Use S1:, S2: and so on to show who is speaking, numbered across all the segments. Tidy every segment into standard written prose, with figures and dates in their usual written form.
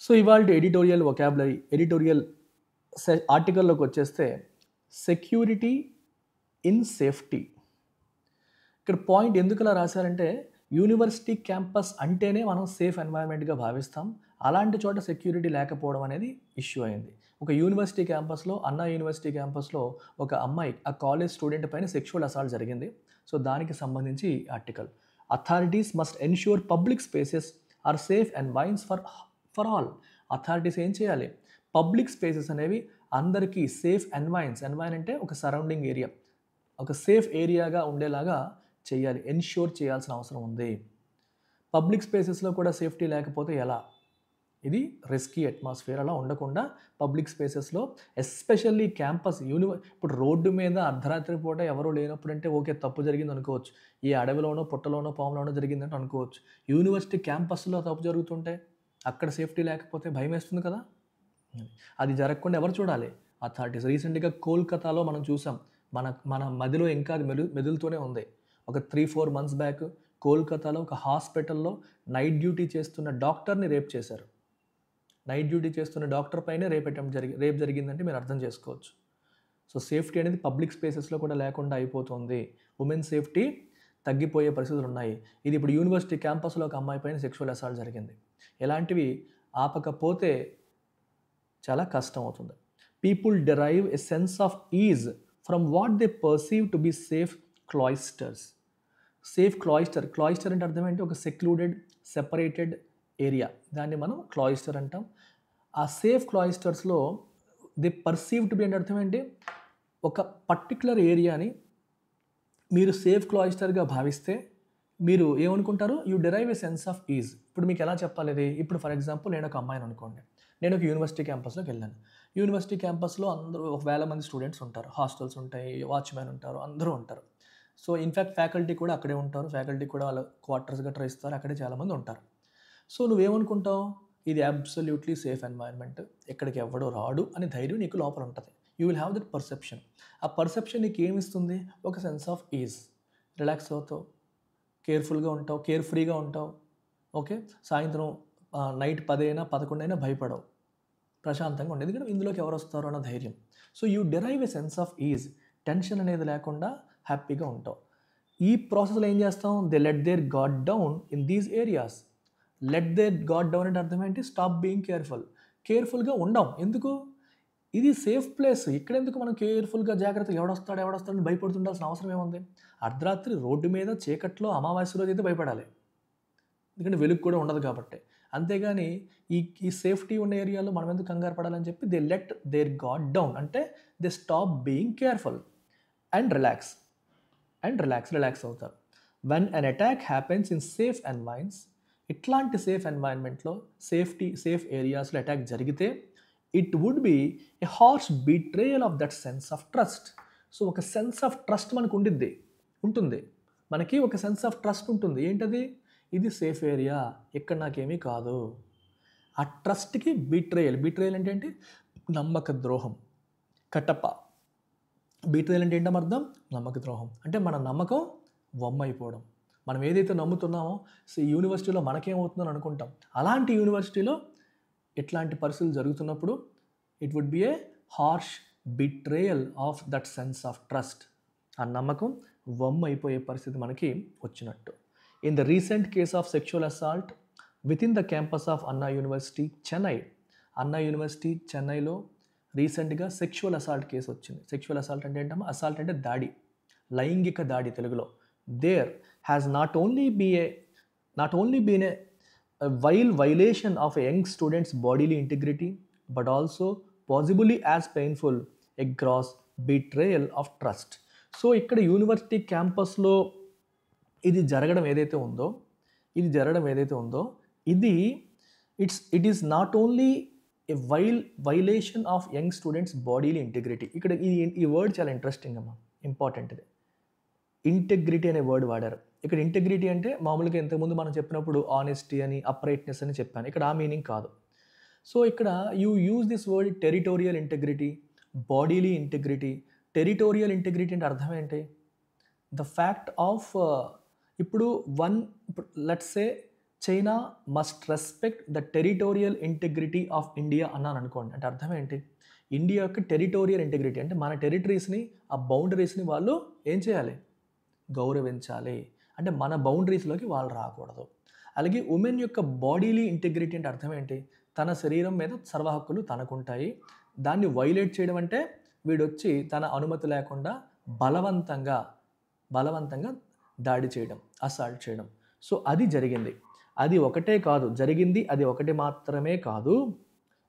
S1: So ఇవాళ editorial vocabulary editorial ఆర్టికల్లోకి వచ్చేస్తే security in safety. ఇక్కడ పాయింట్ ఎందుకు ఇలా రాశారంటే యూనివర్సిటీ క్యాంపస్ అంటేనే మనం సేఫ్ ఎన్వైరన్మెంట్గా భావిస్తాం. అలాంటి చోట సెక్యూరిటీ లేకపోవడం అనేది ఇష్యూ అయింది. ఒక యూనివర్సిటీ క్యాంపస్లో, అన్నా యూనివర్సిటీ క్యాంపస్లో ఒక అమ్మాయి ఆ కాలేజ్ స్టూడెంట్ పైన సెక్షువల్ అసాల్ట్ జరిగింది. సో దానికి సంబంధించి ఈ article. Authorities must ensure public spaces are safe and wines for all. Authorities ఏం చేయాలి? పబ్లిక్ స్పేసెస్ అనేవి అందరికీ సేఫ్ ఎన్వైన్స్ అంటే ఒక సరౌండింగ్ ఏరియా, ఒక సేఫ్ ఏరియాగా ఉండేలాగా చేయాలి, ఎన్ష్యూర్ చేయాల్సిన అవసరం ఉంది. పబ్లిక్ స్పేసెస్లో కూడా సేఫ్టీ లేకపోతే ఎలా? ఇది రిస్కీ అట్మాస్ఫియర్ అలా ఉండకుండా పబ్లిక్ స్పేసెస్లో ఎస్పెషల్లీ క్యాంపస్ ఇప్పుడు రోడ్డు మీద అర్ధరాత్రి పూట ఎవరూ లేనప్పుడు అంటే ఓకే, తప్పు జరిగింది అనుకోవచ్చు. ఏ అడవిలోనో పుట్టలోనో పాములోనో జరిగిందంటే అనుకోవచ్చు. యూనివర్సిటీ క్యాంపస్లో తప్పు జరుగుతుంటే అక్కడ సేఫ్టీ లేకపోతే భయం వేస్తుంది కదా. అది జరగకుండా ఎవరు చూడాలి? అథారిటీస్. రీసెంట్గా కోల్కతాలో మనం చూసాం. మన మన మదిలో ఇంకా అది మెదులుతూనే ఉంది. ఒక 3-4 months బ్యాక్ కోల్కతాలో ఒక హాస్పిటల్లో నైట్ డ్యూటీ చేస్తున్న డాక్టర్ని రేప్ చేశారు. నైట్ డ్యూటీ చేస్తున్న డాక్టర్ పైనే రేప్ జరిగిందంటే మీరు అర్థం చేసుకోవచ్చు. సో సేఫ్టీ అనేది పబ్లిక్ స్పేసెస్లో కూడా లేకుండా అయిపోతుంది. ఉమెన్ సేఫ్టీ తగ్గిపోయే పరిస్థితులు ఉన్నాయి. ఇది ఇప్పుడు యూనివర్సిటీ క్యాంపస్లో ఒక అమ్మాయి పైన సెక్షువల్ అసాల్ట్ జరిగింది. ఇలాంటివి ఆపకపోతే చాలా కష్టం అవుతుంది. People derive a sense of ease from what they perceive to be safe cloisters. Safe cloister అంటే అర్థం ఏంటి? ఒక సెక్లూడెడ్, సెపరేటెడ్ ఏరియా, దాన్ని మనం క్లాయిస్టర్ అంటాం. ఆ సేఫ్ క్లాయిస్టర్స్లో దే పర్సీవ్ టు బి అంటే అర్థం ఏంటి? ఒక పర్టికులర్ ఏరియాని మీరు సేఫ్ క్లాయిస్టర్గా భావిస్తే మీరు ఏమనుకుంటారు? You derive a sense of is. ఇప్పుడు మీకు ఎలా చెప్పాలి ఇది? ఇప్పుడు ఫర్ ఎగ్జాంపుల్ నేను ఒక అమ్మాయిని అనుకోండి. నేను ఒక యూనివర్సిటీ క్యాంపస్లోకి వెళ్ళాను. యూనివర్సిటీ క్యాంపస్లో అందరూ 1000 మంది స్టూడెంట్స్ ఉంటారు. హాస్టల్స్ ఉంటాయి, వాచ్మెన్ ఉంటారు, అందరూ ఉంటారు. సో ఇన్ఫ్యాక్ట్ ఫ్యాకల్టీ కూడా అక్కడే ఉంటారు. ఫ్యాకల్టీ కూడా వాళ్ళ క్వార్టర్స్ గట్రా ఇస్తారు. అక్కడే చాలామంది ఉంటారు. సో నువ్వేమనుకుంటావు? ఇది అబ్సల్యూట్లీ సేఫ్ ఎన్వైరన్మెంట్, ఇక్కడికి ఎవడో రాడు అని ధైర్యం నీకు లోపల ఉంటుంది. You will have that perception. ఆ పర్సెప్షన్ నీకు ఏమిస్తుంది? ఒక సెన్స్ ఆఫ్ ఈజ్. రిలాక్స్ అవుతావు, కేర్ఫుల్గా ఉంటావు, కేర్ ఫ్రీగా ఉంటావు. ఓకే, సాయంత్రం నైట్ 10 అయినా 11 అయినా భయపడవు, ప్రశాంతంగా ఉండేది. ఎందుకంటే ఇందులోకి ఎవరు వస్తారో అన్న ధైర్యం. So you derive a sense of ease. Tension అనేది లేకుండా హ్యాపీగా ఉంటావు. ఈ ప్రాసెస్లో ఏం చేస్తాం? They let their guard down in these areas. Let their guard down అంటే అర్థం ఏంటి? Stop being careful. కేర్ఫుల్గా ఉండం. ఎందుకు? ఇది సేఫ్ ప్లేస్. ఇక్కడెందుకు మనం కేర్ఫుల్గా జాగ్రత్తగా ఎవడొస్తాడని భయపడుతుండాల్సిన అవసరం ఏముంది? అర్ధరాత్రి రోడ్డు మీద చీకట్లో అమావాస్య రోజు అయితే భయపడాలి, ఎందుకంటే వెలుగు కూడా ఉండదు కాబట్టి. అంతేగాని ఈ సేఫ్టీ ఉన్న ఏరియాలో మనం ఎందుకు కంగారు పడాలని చెప్పి they let their guard down అంటే they stop being careful and relax అవుతారు. When an attack happens in safe environs, ఇట్లాంటి సేఫ్ ఎన్వైరన్మెంట్లో సేఫ్ ఏరియాస్లో అటాక్ జరిగితే it would be a harsh betrayal of that sense of trust. So ఒక sense of trust మనకు ఉంటుంది. మనకి ఒక సెన్స్ ఆఫ్ ట్రస్ట్ ఉంటుంది. ఏంటది? ఇది సేఫ్ ఏరియా, ఇక్కడ నాకేమీ కాదు. ఆ ట్రస్ట్కి బిట్రేయల్ అంటే ఏంటి? నమ్మక ద్రోహం, కటప. బిట్రేయల్ అంటే ఏంటో అర్థం? నమ్మక ద్రోహం అంటే మన నమ్మకం వమ్మైపోవడం. మనం ఏదైతే నమ్ముతున్నామో యూనివర్సిటీలో మనకేమవుతుందని అనుకుంటాం. అలాంటి యూనివర్సిటీలో ఇట్లాంటి పరిస్థితులు జరుగుతున్నప్పుడు it would be a harsh betrayal of that sense of trust. ఆ నమ్మకం వమ్మైపోయే పరిస్థితి మనకి వచ్చినట్టు. In the recent case of sexual assault within the campus of Anna University, Chennai, Anna university చెన్నైలో రీసెంట్గా సెక్షువల్ అసాల్ట్ కేసు వచ్చింది. సెక్షువల్ అసాల్ట్ అంటే ఏంటమ్మా? అసాల్ట్ అంటే దాడి, లైంగిక దాడి తెలుగులో. There has not only been a violation of a young student's bodily integrity, but also possibly as painful, a gross betrayal of trust. So ఇక్కడ యూనివర్సిటీ క్యాంపస్లో ఇది జరగడం ఏదైతే ఉందో ఇది it is not only A violation of young student's bodily integrity. ఇక్కడ ఈ word చాలా ఇంట్రెస్టింగ్ అమ్మా, ఇంపార్టెంట్. ఇది ఇంటెగ్రిటీ అనే వర్డ్ వాడారు. ఇక్కడ ఇంటెగ్రిటీ అంటే మామూలుగా ఇంతకుముందు మనం చెప్పినప్పుడు ఆనెస్టీ అని, అప్రైట్నెస్ అని చెప్పాను. ఇక్కడ ఆ మీనింగ్ కాదు. సో ఇక్కడ you use this word territorial integrity, bodily integrity. Territorial integrity అంటే అర్థం ఏంటి? ద ఫ్యాక్ట్ ఆఫ్ ఇప్పుడు let's say China must respect the territorial integrity of India అన్నాను అనుకోండి. అంటే అర్థం ఏంటి? ఇండియా యొక్క టెరిటోరియల్ ఇంటిగ్రిటీ అంటే మన టెరిటరీస్ని, ఆ బౌండరీస్ని వాళ్ళు ఏం చేయాలి? గౌరవించాలి. అంటే మన బౌండరీస్లోకి వాళ్ళు రాకూడదు. అలాగే ఉమెన్ యొక్క బాడీలీ ఇంటిగ్రిటీ అంటే అర్థం ఏంటి? తన శరీరం మీద సర్వ హక్కులు తనకుంటాయి. దాన్ని వైలేట్ చేయడం అంటే వీడొచ్చి తన అనుమతి లేకుండా బలవంతంగా దాడి చేయడం, అసాల్ట్ చేయడం. సో అది జరిగింది. అది ఒకటే కాదు జరిగింది, అది ఒకటి మాత్రమే కాదు.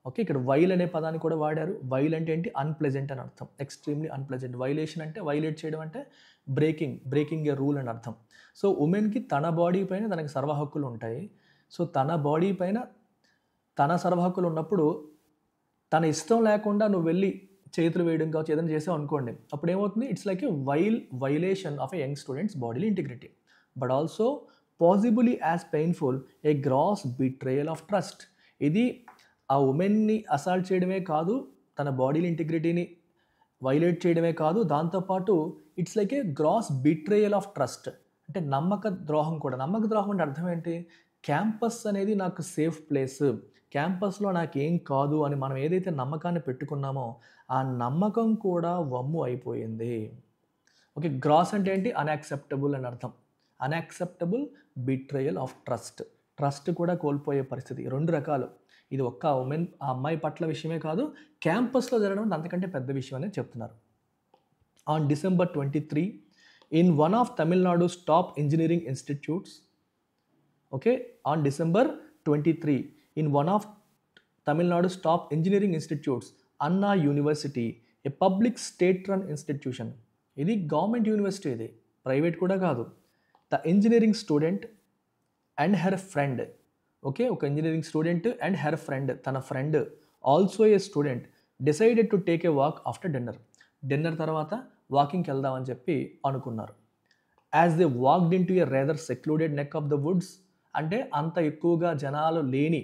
S1: ఓకే, ఇక్కడ వైల్ అనే పదాన్ని కూడా వాడారు. వైల్ అంటే ఏంటి? అన్ప్లెజెంట్ అని అర్థం. Extremely unpleasant. వైలేషన్ అంటే వైలేట్ చేయడం అంటే బ్రేకింగ్ ఏ రూల్ అని అర్థం. సో ఉమెన్కి తన బాడీ పైన తనకి సర్వ హక్కులు ఉంటాయి. సో తన బాడీ పైన తన సర్వ హక్కులు ఉన్నప్పుడు తన ఇష్టం లేకుండా నువ్వు వెళ్ళి చేతులు వేయడం కావచ్చు, ఏదైనా చేసావు అనుకోండి, అప్పుడు ఏమవుతుంది? It's like a violation of a young student's bodily integrity, but also possibly as painful a gross betrayal of trust. ఇది ఆ ఉమెన్ని అసాల్ట్ చేయడమే కాదు, తన బాడీలీ ఇంటిగ్రిటీని వైలేట్ చేయడమే కాదు, దాంతోపాటు it's like a gross betrayal of trust. అంటే నమ్మక ద్రోహం కూడా. నమ్మక ద్రోహం అంటే అర్థం ఏంటి? క్యాంపస్ అనేది నాకు సేఫ్ ప్లేస్, క్యాంపస్లో నాకేం కాదు అని మనం ఏదైతే నమ్మకాన్ని పెట్టుకున్నామో ఆ నమ్మకం కూడా వమ్ము అయిపోయింది. ఓకే, గ్రాస్ అంటే ఏంటి? అన్యాక్సెప్టబుల్ అని అర్థం. అన్యాక్సెప్టబుల్ బిట్రేయల్ ఆఫ్ ట్రస్ట్ కూడా కోల్పోయే పరిస్థితి. రెండు రకాలు. ఇది ఒక్క ఉమెన్ ఆ అమ్మాయి పట్ల విషయమే కాదు, క్యాంపస్లో జరగడం అంటే అంతకంటే పెద్ద విషయం అనేది చెప్తున్నారు. On December 23 in one of Tamil Nadu's top engineering institutes, okay, on December 23 in one of Tamil Nadu's top engineering institutes, Anna University, a public state-run institution. ఇది గవర్నమెంట్ యూనివర్సిటీ, ఇది ప్రైవేట్ కూడా కాదు. The engineering student and her friend, okay, ఒక engineering student and her friend, తన friend also a student, decided to take a walk after dinner తర్వాత వాకింగ్కి వెళ్దామని చెప్పి అనుకున్నారు. As they walked in to a rather secluded neck of the woods, అంటే అంత ఎక్కువగా జనాలు లేని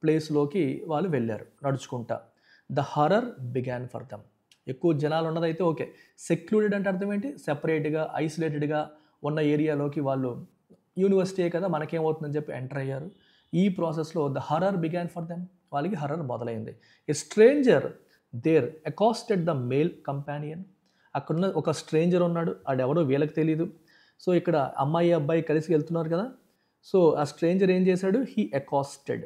S1: ప్లేస్లోకి వాళ్ళు వెళ్ళారు నడుచుకుంటా. The horror began for them. ఎక్కువ జనాలు ఉన్నదైతే ఓకే. సెక్లూడెడ్ అంటే అర్థం ఏంటి? సెపరేట్గా, ఐసోలేటెడ్గా ఉన్న ఏరియాలోకి వాళ్ళు, యూనివర్సిటీ కదా మనకేమవుతుందని చెప్పి ఎంటర్ అయ్యారు. ఈ ప్రాసెస్లో the horror began for them, వాళ్ళకి హర్రర్ మొదలైంది. A stranger there accosted the male companion. అక్కడున్న ఒక స్ట్రేంజర్ ఉన్నాడు, ఆడెవడో వీళ్ళకి తెలీదు. సో ఇక్కడ అమ్మాయి అబ్బాయి కలిసి వెళ్తున్నారు కదా. సో ఆ స్ట్రేంజర్ ఏం చేశాడు? హీ అకాస్టెడ్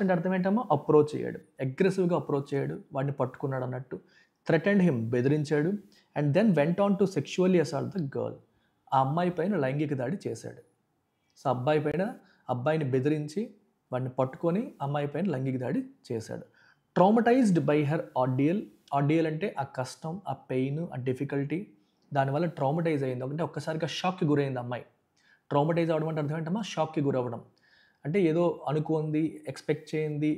S1: అంటే అర్థం ఏంటమ్మా? అప్రోచ్ అయ్యాడు, అగ్రెసివ్గా అప్రోచ్ అయ్యాడు, వాడిని పట్టుకున్నాడు అన్నట్టు. థ్రెటెండ్ హిమ్, బెదిరించాడు. And then went on to sexually assault the girl. ఆ అమ్మాయి పైన లైంగిక దాడి చేశాడు. సో అబ్బాయిని బెదిరించి వాడిని పట్టుకొని అమ్మాయి పైన లైంగిక దాడి చేశాడు. ట్రామటైజ్డ్ బై హర్ ఆర్డియల్ అంటే ఆ కష్టం, ఆ పెయిన్, ఆ డిఫికల్టీ, దానివల్ల ట్రామటైజ్ అయింది. అంటే ఒక్కసారిగా షాక్కి గురైంది అమ్మాయి. ట్రామటైజ్ అవ్వడం అంటే అర్థం ఏంటమ్మా? షాక్కి గురవ్వడం. అంటే ఏదో అనుకోంది, ఎక్స్పెక్ట్ చేయింది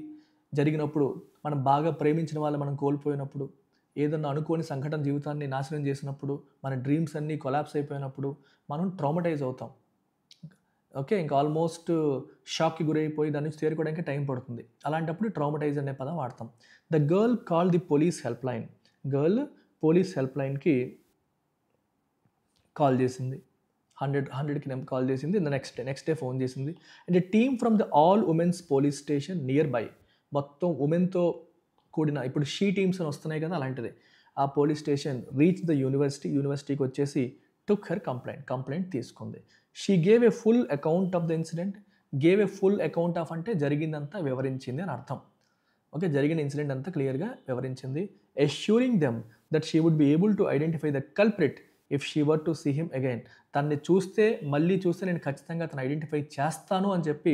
S1: జరిగినప్పుడు, మనం బాగా ప్రేమించిన వాళ్ళు మనం కోల్పోయినప్పుడు, ఏదన్నా అనుకోని సంఘటన జీవితాన్ని నాశనం చేసినప్పుడు, మన డ్రీమ్స్ అన్నీ కొలాప్స్ అయిపోయినప్పుడు మనం ట్రామటైజ్ అవుతాం. ఓకే, ఇంకా ఆల్మోస్ట్ షాక్కి గురైపోయి దాని నుంచి తేరుకోవడానికి టైం పడుతుంది. అలాంటప్పుడు ట్రామటైజ్ అనే పదం వాడతాం. The girl call the police help line. Girl police help లైన్కి కాల్ చేసింది. 100కి కాల్ చేసింది. నెక్స్ట్ డే ఫోన్ చేసింది. And team from the all women's police station near by, మొత్తం ఉమెన్తో కూడిన, ఇప్పుడు షీ టీమ్స్ అని వస్తున్నాయి కదా, అలాంటిది. ఆ పోలీస్ స్టేషన్ రీచ్ ద యూనివర్సిటీకి వచ్చేసి టుక్ హెర్ కంప్లైంట్ తీసుకుంది. She gave a full account of the incident. Gave a full account of అంటే జరిగిందంతా వివరించింది అని అర్థం. ఓకే, జరిగిన ఇన్సిడెంట్ అంతా క్లియర్గా వివరించింది. Assuring them that she would be able to identify the culprit if she were to see him again. తన్ని మళ్ళీ చూస్తే నేను ఖచ్చితంగా తను ఐడెంటిఫై చేస్తాను అని చెప్పి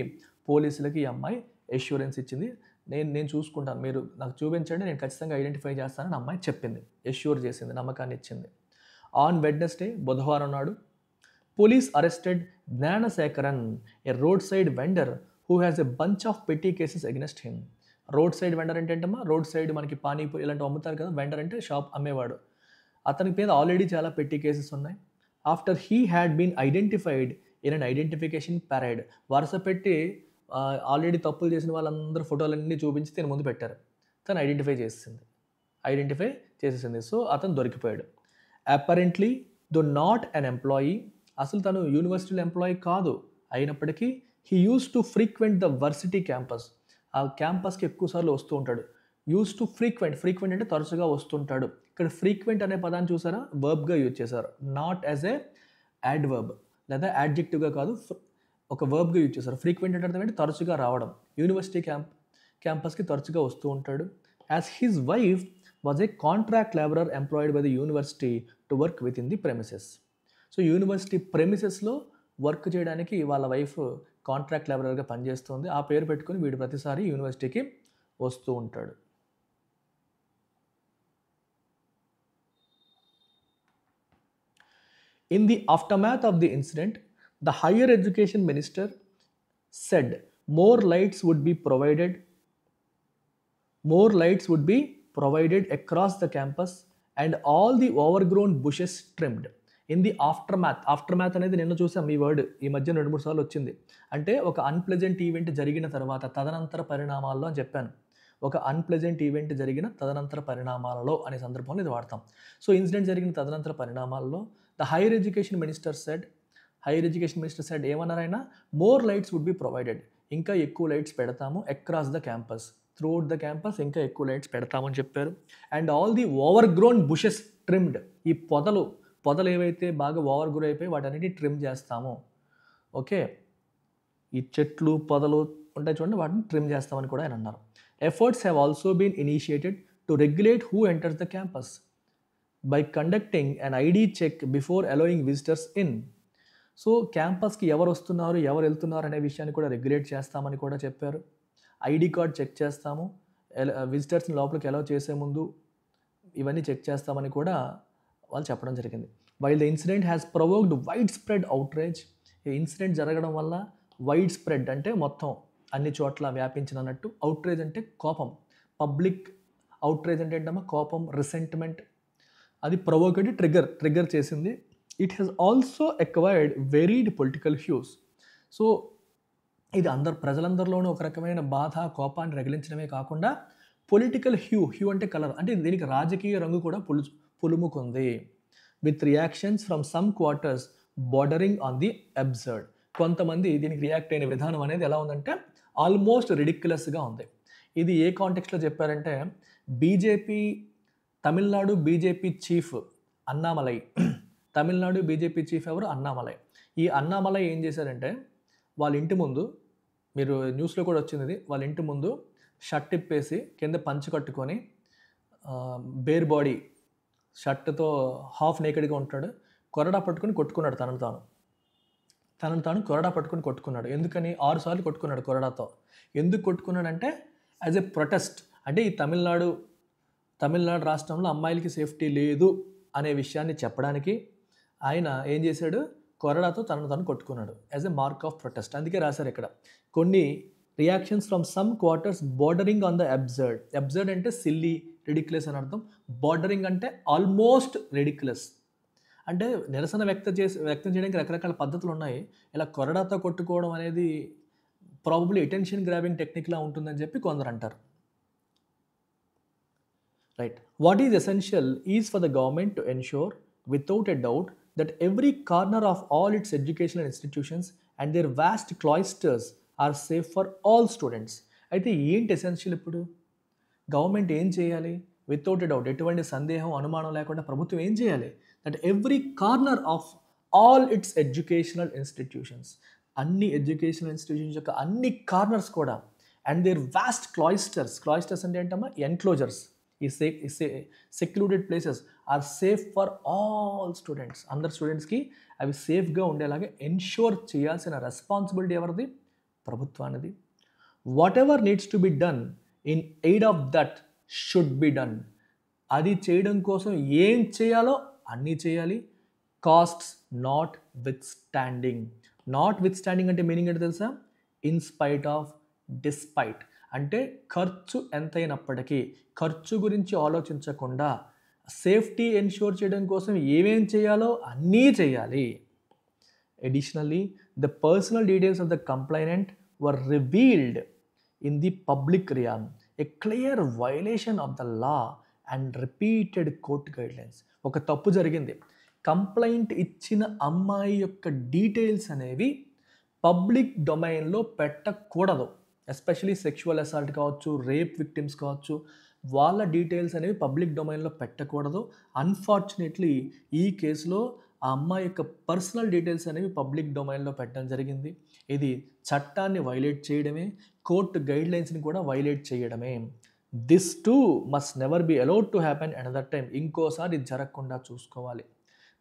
S1: పోలీసులకి ఈ అమ్మాయి అష్యూరెన్స్ ఇచ్చింది. నేను చూసుకుంటాను, మీరు నాకు చూపించండి, నేను ఖచ్చితంగా ఐడెంటిఫై చేస్తానని అమ్మాయి చెప్పింది, అష్యూర్ చేసింది, నమ్మకాన్ని ఇచ్చింది. ఆన్ వెడ్నెస్డే, బుధవారం నాడు, police arrested Gnanasekaran, a road side vendor who has a bunch of petty cases against him. Road side vendor అంటే ఏంటమ్మా? రోడ్ సైడ్ మనకి పానీపూరి ఇలాంటివి అమ్ముతారు కదా. వెండర్ అంటే షాప్ అమ్మేవాడు. అతనికి మీద ఆల్రెడీ చాలా పెట్టి కేసెస్ ఉన్నాయి. After he had been identified in an identification parade. వరుస పెట్టి ఆల్రెడీ తప్పులు చేసిన వాళ్ళందరూ ఫోటోలన్నీ చూపించి తన ముందు పెట్టారు. తను ఐడెంటిఫై చేసేసింది. సో అతను దొరికిపోయాడు. Apparently though not an employee, అసలు తను యూనివర్సిటీలో ఎంప్లాయీ కాదు, అయినప్పటికీ he used to frequent the varsity campus. ఆ క్యాంపస్కి ఎక్కువసార్లు వస్తూ ఉంటాడు. యూస్ టు ఫ్రీక్వెంట్ అంటే తరచుగా వస్తుంటాడు. ఇక్కడ ఫ్రీక్వెంట్ అనే పదాన్ని చూసారా, వర్బ్గా యూజ్ చేశారు, నాట్ యాజ్ ఏ యాడ్వర్బ్ లేదా యాడ్జెక్టివ్గా కాదు, ఒక వర్బ్గా యూజ్ చేశారు. ఫ్రీక్వెంట్ అంటే అర్థం ఏంటి, తరచుగా రావడం. యూనివర్సిటీ క్యాంపస్కి తరచుగా వస్తూ ఉంటాడు. As his wife was a contract labourer employed by the university to work within the premises. So university ప్రెమిసెస్లో వర్క్ చేయడానికి వాళ్ళ వైఫ్ కాంట్రాక్ట్ లేబరర్గా పనిచేస్తుంది. ఆ పేరు పెట్టుకుని వీడు ప్రతిసారి యూనివర్సిటీకి వస్తూ ఉంటాడు. In the aftermath of the incident, the higher education minister said more lights would be provided across the campus and all the overgrown bushes trimmed. In the aftermath అనేది నిన్న చూసాం ఈ వర్డ్, ఈ మధ్య 2-3 సార్లు వచ్చింది. అంటే ఒక అన్ప్లెజెంట్ ఈవెంట్ జరిగిన తర్వాత తదనంతర పరిణామాల్లో అని చెప్పాను. ఒక అన్ప్లెజెంట్ ఈవెంట్ జరిగిన తదనంతర పరిణామాలలో అనే సందర్భంలో ఇది వాడతాం. సో ఇన్సిడెంట్ జరిగిన తదనంతర పరిణామాల్లో the higher education minister said ఏమన్నారైనా, more lights would be provided, ఇంకా ఎక్కువ లైట్స్ పెడతాము, across the campus, throughout the campus ఇంకా ఎక్కువ లైట్స్ పెడతామని చెప్పారు. And all the overgrown bushes trimmed, ఈ పొదలు ఏవైతే బాగా ఓవర్ గ్రో అయిపోయి వాటన్నిటిని ట్రిమ్ చేస్తాము. ఓకే, ఈ చెట్లు పొదలు ఉంటాయి చూడండి, వాటిని ట్రిమ్ చేస్తామని కూడా ఆయన అన్నారు. Efforts have also been initiated to regulate who enters the campus by conducting an ID check before allowing visitors in. So క్యాంపస్కి ఎవరు వస్తున్నారు, ఎవరు వెళ్తున్నారు అనే విషయాన్ని కూడా రెగ్యులేట్ చేస్తామని కూడా చెప్పారు. ఐడి కార్డ్ చెక్ చేస్తాము, విజిటర్స్ని లోపలికి అలౌ చేసే ముందు ఇవన్నీ చెక్ చేస్తామని కూడా వాళ్ళు చెప్పడం జరిగింది. While the incident has provoked wide spread outrage. ఈ ఇన్సిడెంట్ జరగడం వల్ల వైడ్ స్ప్రెడ్ అంటే మొత్తం అన్ని చోట్ల వ్యాపించినట్టు, అవుట్రేజ్ అంటే కోపం, పబ్లిక్ అవుట్రేజ్ అంటే ఏంటమ్మా కోపం, రిసెంట్మెంట్, అది ప్రొవోక్డ్ ట్రిగర్ చేసింది. It has also acquired worried political hues. So ఇది ప్రజలందరిలోనూ ఒక రకమైన బాధ, కోపాన్ని రగిలించడమే కాకుండా పొలిటికల్ హ్యూ అంటే కలర్, అంటే దీనికి రాజకీయ రంగు కూడా పులుముకుంది. With reactions from some quarters bordering on the absurd. కొంతమంది దీనికి రియాక్ట్ అయిన విధానం అనేది ఎలా ఉందంటే ఆల్మోస్ట్ రిడిక్యులస్గా ఉంది. ఇది ఏ కాంటెక్స్ట్లో చెప్పారంటే, Tamil Nadu BJP chief Annamalai, Tamil Nadu BJP chief ఎవరు, అన్నామలై. ఈ అన్నామలై ఏం చేశారంటే, వాళ్ళ ఇంటి ముందు, మీరు న్యూస్లో కూడా వచ్చింది ఇది, వాళ్ళ ఇంటి ముందు షర్ట్ ఇప్పేసి కింద పంచి కట్టుకొని బేర్ బాడీ షర్ట్తో హాఫ్ నేకెడ్గా ఉంటాడు, కొరడా పట్టుకొని కొట్టుకున్నాడు, తనను తాను కొరడా పట్టుకొని కొట్టుకున్నాడు. ఎందుకని 6 సార్లు కొట్టుకున్నాడు కొరడాతో. ఎందుకు కొట్టుకున్నాడంటే యాజ్ ఎ ప్రొటెస్ట్, అంటే ఈ తమిళనాడు రాష్ట్రంలో అమ్మాయిలకి సేఫ్టీ లేదు అనే విషయాన్ని చెప్పడానికి ఆయన ఏం చేశాడు, కొరడాతో తను కొట్టుకున్నాడు as a mark of protest. అందుకే రాశారు ఇక్కడ కొన్ని reactions from some quarters bordering on the absurd అంటే సిల్లీ, రెడిక్యులస్ అని అర్థం. బార్డరింగ్ అంటే ఆల్మోస్ట్ రెడిక్యులస్, అంటే నిరసన వ్యక్తం చేయడానికి రకరకాల పద్ధతులు ఉన్నాయి. ఇలా కొరడాతో కొట్టుకోవడం అనేది ప్రాబబ్లీ అటెన్షన్ గ్రాబింగ్ టెక్నిక్లా ఉంటుందని చెప్పి కొందరు అంటారు. Right, what is essential is for the government to ensure without a doubt that every corner of all its educational institutions and their vast cloisters are safe for all students. అయితే ఏంటి essential, ఇప్పుడు government ఏం చేయాలి? Without a doubt, ఎటువంటి సందేహం అనుమానం లేకుండా ప్రభుత్వం ఏం చేయాలి? That every corner of all its educational institutions, అన్ని ఎడ్యుకేషనల్ ఇన్స్టిట్యూషన్స్ యొక్క అన్ని కార్నర్స్ కూడా, అండ్ దేర్ వాస్ట్ క్లాయిస్టర్స్ అంటే ఏంటమ్మా ఎన్క్లోజర్స్, ఈ secluded places are safe for all students. అందరు స్టూడెంట్స్కి అవి సేఫ్గా ఉండేలాగా ఎన్ష్యూర్ చేయాల్సిన రెస్పాన్సిబిలిటీ ఎవరిది? ప్రభుత్వానిది. Whatever needs to be done in aid of that should be done. అది చేయడం కోసం ఏం చేయాలో అన్నీ చేయాలి. Costs notwithstanding. అంటే మీనింగ్ ఏంటో తెలుసా? In spite of, despite. అంటే ఖర్చు ఎంతైనప్పటికీ ఖర్చు గురించి ఆలోచించకుండా సేఫ్టీ ఎన్ష్యూర్ చేయడం కోసం ఏమేం చేయాలో అన్నీ చేయాలి. Additionally, the personal details of the complainant were revealed in the public realm, a clear violation of the law and repeated court guidelines. ఒక తప్పు జరిగింది, కంప్లైంట్ ఇచ్చిన అమ్మాయి యొక్క డీటెయిల్స్ అనేవి పబ్లిక్ డొమైన్లో పెట్టకూడదు. ఎస్పెషలీ సెక్షువల్ అసాల్ట్ కావచ్చు, రేప్ విక్టిమ్స్ కావచ్చు, వాళ్ళ డీటెయిల్స్ అనేవి పబ్లిక్ డొమైన్లో పెట్టకూడదు. అన్ఫార్చునేట్లీ ఈ కేసులో ఆ అమ్మాయి యొక్క పర్సనల్ డీటెయిల్స్ అనేవి పబ్లిక్ డొమైన్లో పెట్టడం జరిగింది. ఇది చట్టాన్ని వైలేట్ చేయడమే, కోర్టు గైడ్లైన్స్ని కూడా వైలేట్ చేయడమే. This too must never be allowed to happen another time. ఇంకోసారి ఇది జరగకుండా చూసుకోవాలి.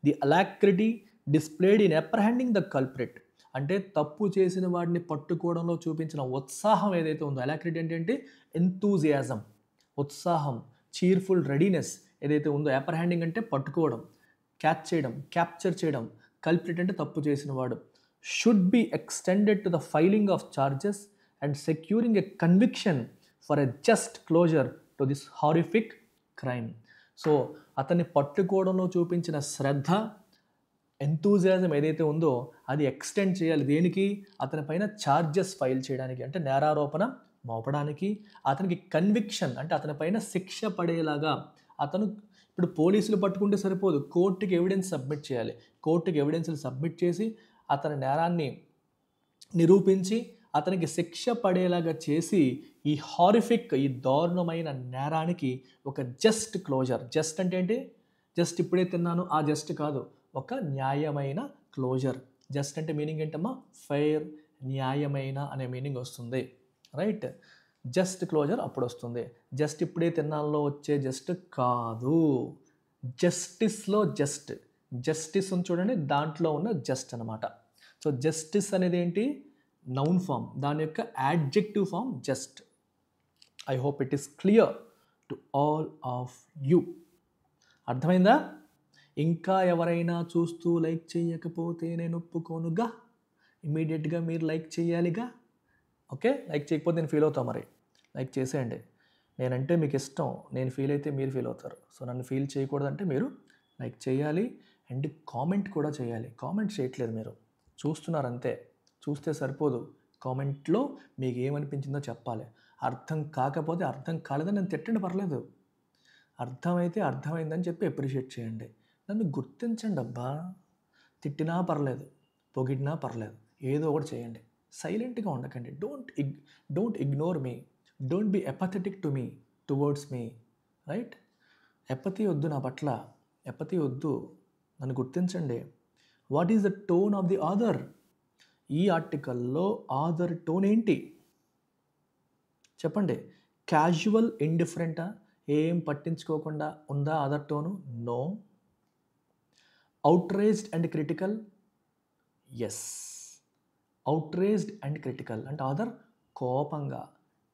S1: The alacrity displayed in apprehending the culprit, అంటే తప్పు చేసిన వాడిని పట్టుకోవడంలో చూపించిన ఉత్సాహం ఏదైతే ఉందో, అలాక్రిటీ అంటే ఎంతూజియాజం, ఉత్సాహం, చీర్ఫుల్ రెడీనెస్ ఏదైతే ఉందో, అప్రహెండింగ్ అంటే పట్టుకోవడం, క్యాచ్ చేయడం, క్యాప్చర్ చేయడం, కల్ప్రిట్ అంటే తప్పు చేసిన వాడు, should be extended to the filing of charges and securing a conviction for a just closer to this horrific crime. So అతన్ని పట్టుకోవడంలో చూపించిన శ్రద్ధ, ఎంతూజియాజం ఏదైతే ఉందో అది ఎక్స్టెండ్ చేయాలి. దేనికి? అతని పైన ఛార్జెస్ ఫైల్ చేయడానికి, అంటే నేరారోపణ మోపడానికి, అతనికి కన్విక్షన్ అంటే అతని పైన శిక్ష పడేలాగా. అతను ఇప్పుడు పోలీసులు పట్టుకుంటే సరిపోదు, కోర్టుకి ఎవిడెన్స్ సబ్మిట్ చేయాలి. కోర్టుకి ఎవిడెన్స్లు సబ్మిట్ చేసి అతని నేరాన్ని నిరూపించి అతనికి శిక్ష పడేలాగా చేసి ఈ హారిఫిక్, ఈ దారుణమైన నేరానికి ఒక జస్ట్ క్లోజర్. జస్ట్ అంటే ఏంటి? జస్ట్ ఇప్పుడే తిన్నాను ఆ జస్ట్ కాదు, ఒక న్యాయమైన క్లోజర్. జస్ట్ అంటే మీనింగ్ ఏంటమ్మా? ఫెయిర్, న్యాయమైన అనే మీనింగ్ వస్తుంది, రైట్? జస్ట్ క్లోజర్ అప్పుడు వస్తుంది. జస్ట్ ఇప్పుడే తిన్నాల్లో వచ్చే జస్ట్ కాదు. జస్టిస్లో జస్ట్, జస్టిస్ ఉంది చూడండి, దాంట్లో ఉన్న జస్ట్ అనమాట. సో జస్టిస్ అనేది ఏంటి? నౌన్ ఫామ్, దాని యొక్క adjective form just. I hope it is clear to all of you. అర్థమైందా? ఇంకా ఎవరైనా చూస్తూ లైక్ చేయకపోతే నేను ఒప్పుకోనుగా. ఇమీడియట్గా మీరు లైక్ చేయాలిగా. ఓకే, లైక్ చేయకపోతే నేను ఫీల్ అవుతాను. మరి లైక్ చేసేయండి. నేనంటే మీకు ఇష్టం, నేను ఫీల్ అయితే మీరు ఫీల్ అవుతారు. సో నన్ను ఫీల్ చేయకూడదంటే మీరు లైక్ చేయాలి అండ్ కామెంట్ కూడా చేయాలి. కామెంట్ చేయట్లేదు, మీరు చూస్తున్నారు అంతే. చూస్తే సరిపోదు, కామెంట్లో మీకు ఏమనిపించిందో చెప్పాలి. అర్థం కాకపోతే అర్థం కాలేదని నేను తిట్టండి, పర్లేదు. అర్థమైతే అర్థమైందని చెప్పి అప్రిషియేట్ చేయండి. నన్ను గుర్తించండి అబ్బా. తిట్టినా పర్లేదు, పొగిడినా పర్లేదు, ఏదో ఒకటి చేయండి. సైలెంట్గా ఉండకండి. Don't ignore me, don't be apathetic to me, towards me, right? Apathy వద్దు నా పట్ల, ఎపతి వద్దు, నన్ను గుర్తించండి. What is the tone of the author? ఈ ఆర్టికల్లో ఆథర్ టోన్ ఏంటి చెప్పండి. క్యాజువల్, ఇండిఫరెంటా, ఏం పట్టించుకోకుండా ఉందా author tone? No. Outraged and critical? Yes. Outraged and critical అంటే ఆథర్ కోపంగా,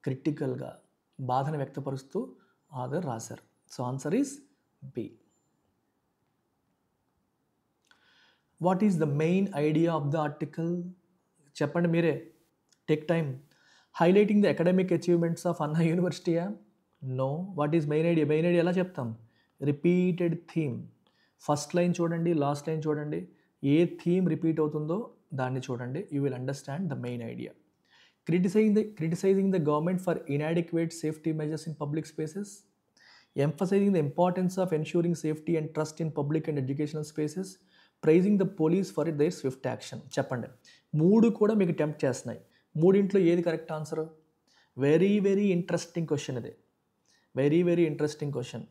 S1: క్రిటికల్గా, బాధను వ్యక్తపరుస్తూ ఆథర్ రాశారు. So answer is B. What is the main idea of the article? చెప్పండి మీరే, take time. Highlighting the academic achievements of Anna యూనివర్సిటీయా? No. What is main idea? Main idea ఎలా చెప్తాం? Repeated theme. ఫస్ట్ లైన్ చూడండి, last line చూడండి, ఏ theme repeat అవుతుందో దాన్ని చూడండి. You will understand the main idea. Criticising the government for inadequate safety measures in public spaces, emphasizing the importance of ensuring safety and trust in public and educational spaces, praising the police for their swift action. చెప్పండి. మూడు కూడా మీకు tempt చేస్తున్నాయి. మూడింట్లో ఏది correct answer? Very very interesting question ఇది. Very very interesting question.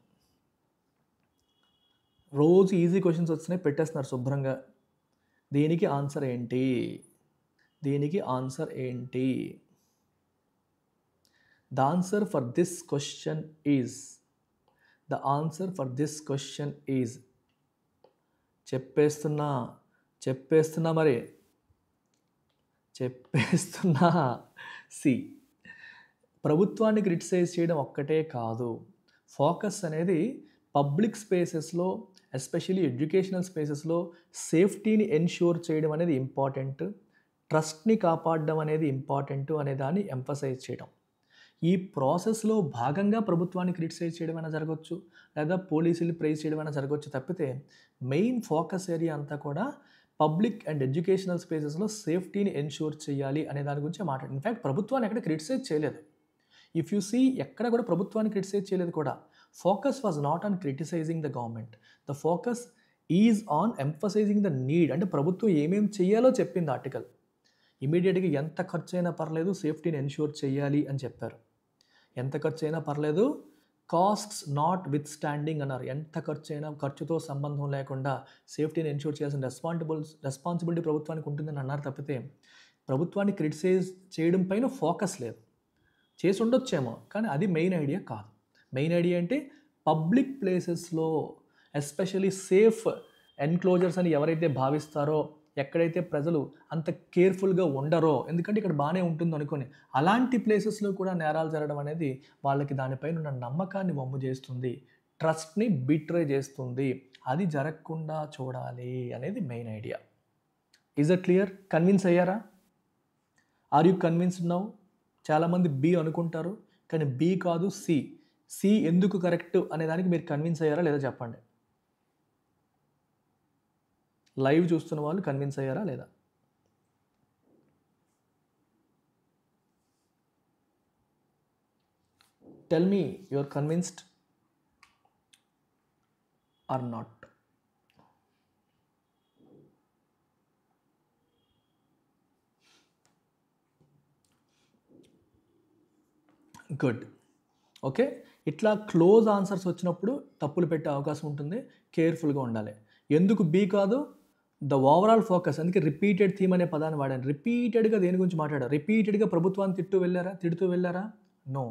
S1: రోజు easy questions వచ్చినాయి, పెట్టేస్తున్నారు శుభ్రంగా. దీనికి ఆన్సర్ ఏంటి? దీనికి ఆన్సర్ ఏంటి? The answer for this question is, the answer for this question is, చెప్పేస్తున్నా మరి చెప్పేస్తున్నా. సి, ప్రభుత్వాన్ని క్రిటిసైజ్ చేయడం ఒక్కటే కాదు. ఫోకస్ అనేది పబ్లిక్ స్పేసెస్లో, ఎస్పెషల్లీ ఎడ్యుకేషనల్ స్పేసెస్లో సేఫ్టీని ఎన్ష్యూర్ చేయడం అనేది ఇంపార్టెంట్, ట్రస్ట్ని కాపాడడం అనేది ఇంపార్టెంట్ అనే దాన్ని ఎంఫసైజ్ చేయడం. ఈ ప్రాసెస్లో భాగంగా ప్రభుత్వాన్ని క్రిటిసైజ్ చేయడం అయినా జరగవచ్చు, లేదా పోలీసులు ప్రైజ్ చేయడం అయినా జరగవచ్చు. తప్పితే మెయిన్ ఫోకస్ ఏరియా అంతా కూడా పబ్లిక్ అండ్ ఎడ్యుకేషనల్ స్పేసెస్లో సేఫ్టీని ఎన్ష్యూర్ చేయాలి అనే దాని గురించి మాట్లాడు. ఇన్ఫ్యాక్ట్ ప్రభుత్వాన్ని ఎక్కడ క్రిటిసైజ్ చేయలేదు. ఇఫ్ యూ సీ, ఎక్కడ కూడా ప్రభుత్వాన్ని క్రిటిసైజ్ చేయలేదు కూడా. Focus was not on criticising the government, the focus is on emphasising the need. అంటే ప్రభుత్వం ఏమేమి చేయాలో చెప్పింది ఆర్టికల్. ఇమీడియట్గా ఎంత ఖర్చు అయినా పర్లేదు సేఫ్టీని ఎన్ష్యూర్ చేయాలి అని చెప్పారు. ఎంత ఖర్చు అయినా పర్లేదు, కాస్ట్స్ నాట్ విత్ స్టాండింగ్ అన్నారు. ఎంత ఖర్చు అయినా ఖర్చుతో సంబంధం లేకుండా సేఫ్టీని ఎన్ష్యూర్ చేయాల్సిన రెస్పాన్సిబిలిటీ ప్రభుత్వానికి ఉంటుందని అన్నారు తప్పితే ప్రభుత్వాన్ని క్రిటిసైజ్ చేయడం పైన ఫోకస్ లేదు. చేసి ఉండొచ్చేమో, కానీ అది మెయిన్ ఐడియా కాదు. మెయిన్ ఐడియా అంటే పబ్లిక్ ప్లేసెస్లో ఎస్పెషలీ సేఫ్ ఎన్క్లోజర్స్ అని ఎవరైతే భావిస్తారో, ఎక్కడైతే ప్రజలు అంత కేర్ఫుల్గా ఉండరో, ఎందుకంటే ఇక్కడ బాగానే ఉంటుంది అనుకొని అలాంటి ప్లేసెస్లో కూడా నేరాలు జరగడం అనేది వాళ్ళకి దానిపైన ఉన్న నమ్మకాన్ని వమ్ము చేస్తుంది, ట్రస్ట్ని బిట్రే చేస్తుంది. అది జరగకుండా చూడాలి అనేది main idea. Is it clear? Convince అయ్యారా? Are you convinced now? చాలామంది బి అనుకుంటారు, కానీ బి కాదు సి. సి ఎందుకు కరెక్ట్ అనే దానికి మీరు కన్విన్స్ అయ్యారా లేదా చెప్పండి. లైవ్ చూస్తున్న వాళ్ళు కన్విన్స్ అయ్యారా లేదా? Tell me you are convinced or not. Good. Okay, ఇట్లా క్లోజ్ ఆన్సర్స్ వచ్చినప్పుడు తప్పులు పెట్టే అవకాశం ఉంటుంది, కేర్ఫుల్గా ఉండాలి. ఎందుకు బి కాదు? The overall focus. అందుకే రిపీటెడ్ థీమ్ అనే పదాన్ని వాడాను. రిపీటెడ్గా దేని గురించి మాట్లాడారు? రిపీటెడ్గా ప్రభుత్వాన్ని తిడుతూ వెళ్ళారా? నో.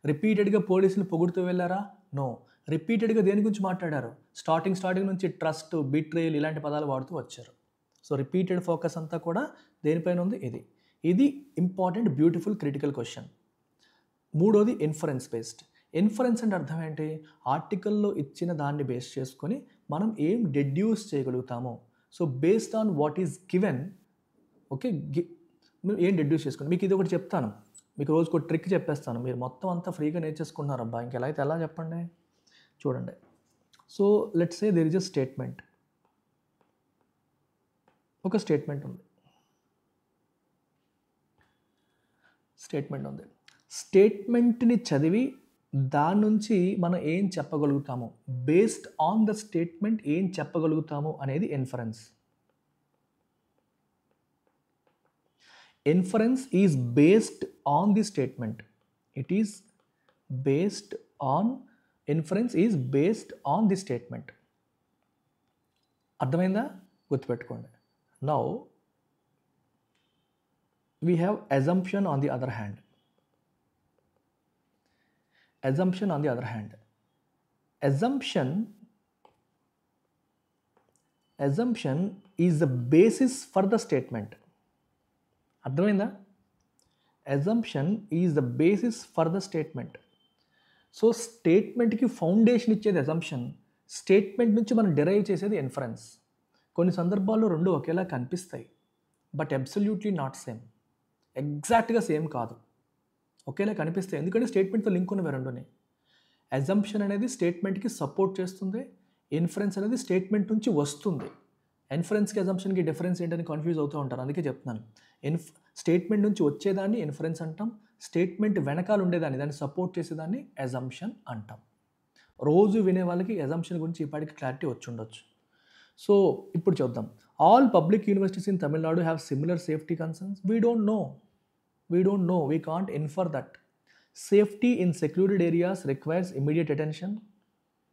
S1: రిపీటెడ్గా పోలీసులు పొగుడుతూ వెళ్ళారా? నో. రిపీటెడ్గా దేని గురించి మాట్లాడారు? స్టార్టింగ్ నుంచి ట్రస్ట్, బిట్రేయల్ ఇలాంటి పదాలు వాడుతూ వచ్చారు. సో రిపీటెడ్ ఫోకస్ అంతా కూడా దేనిపైన ఉంది? ఇది ఇంపార్టెంట్, బ్యూటిఫుల్, క్రిటికల్ క్వశ్చన్. మూడోది ఇన్ఫరెన్స్ బేస్డ్. ఇన్ఫరెన్స్ అంటే అర్థం ఏంటి? ఆర్టికల్లో ఇచ్చిన దాన్ని బేస్ చేసుకొని మనం ఏం డెడ్యూస్ చేయగలుగుతామో. So based on what is given, okay, ఏం డెడ్యూస్ చేసుకుని. మీకు ఇది ఒకటి చెప్తాను, మీకు రోజుకు ఒక ట్రిక్ చెప్పేస్తాను. మీరు మొత్తం అంతా ఫ్రీగా నేర్చేసుకున్నారు అబ్బా, ఇంకెలా అయితే ఎలా చెప్పండి. చూడండి. So let's say there is a statement. ఒక స్టేట్మెంట్ ఉంది. స్టేట్మెంట్ని చదివి దాని నుంచి మనం ఏం చెప్పగలుగుతాము, బేస్డ్ ఆన్ ద స్టేట్మెంట్ ఏం చెప్పగలుగుతాము అనేది inference. Inference is based on the statement. It is based on, inference is based on the statement. అర్థమైందా? గుర్తుపెట్టుకోండి. Now we have assumption on the other hand. Assumption is the basis for the statement. అర్థమైందా? Assumption is the basis for the statement. So స్టేట్మెంట్కి foundation ఇచ్చేది assumption, statement నుంచి మనం derive చేసేది inference. కొన్ని సందర్భాల్లో రెండు ఒకేలా కనిపిస్తాయి, బట్ అబ్సల్యూట్లీ నాట్ సేమ్. ఎగ్జాక్ట్గా సేమ్ కాదు, ఒకేలా కనిపిస్తాయి. ఎందుకంటే స్టేట్మెంట్తో లింక్ ఉన్నవి రెండుని. అజంప్షన్ అనేది స్టేట్మెంట్కి సపోర్ట్ చేస్తుంది, ఇన్ఫరెన్స్ అనేది స్టేట్మెంట్ నుంచి వస్తుంది. ఇన్ఫరెన్స్కి అజంప్షన్కి డిఫరెన్స్ ఏంటని కన్ఫ్యూజ్ అవుతూ ఉంటారు, అందుకే చెప్తున్నాను. స్టేట్మెంట్ నుంచి వచ్చేదాన్ని ఇన్ఫరెన్స్ అంటాం, స్టేట్మెంట్ వెనకాల ఉండేదాన్ని, దాన్ని సపోర్ట్ చేసేదాన్ని అజంప్షన్ అంటాం. రోజు వినే వాళ్ళకి అజంప్షన్ గురించి ఇప్పటికి క్లారిటీ వచ్చి ఉండొచ్చు. సో ఇప్పుడు చూద్దాం. All public universities in Tamil Nadu have similar safety concerns. We don't know, we can't infer that. Safety in secluded areas requires immediate attention,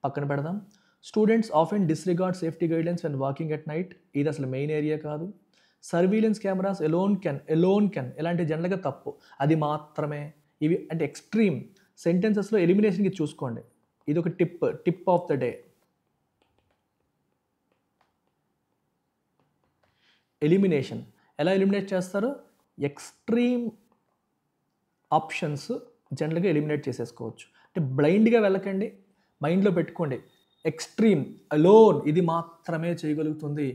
S1: పక్కన పెడదాం. Students often disregard safety guidelines when walking at night, ఇది అసలు main area కాదు. Surveillance cameras alone can ఇలాంటి జనరల్గా తప్పు, అది మాత్రమే. ఇవి అంటే ఎక్స్ట్రీమ్ సెంటెన్సెస్లో ఎలిమినేషన్కి చూసుకోండి. ఇది ఒక tip of the day. Elimination ఎలా ఎలిమినేట్ చేస్తారు? ఎక్స్ట్రీమ్ ఆప్షన్స్ జనరల్గా ఎలిమినేట్ చేసేసుకోవచ్చు. అంటే బ్లైండ్గా వెళ్ళకండి, మైండ్లో పెట్టుకోండి. ఎక్స్ట్రీమ్, అలోన్ ఇది మాత్రమే చేయగలుగుతుంది,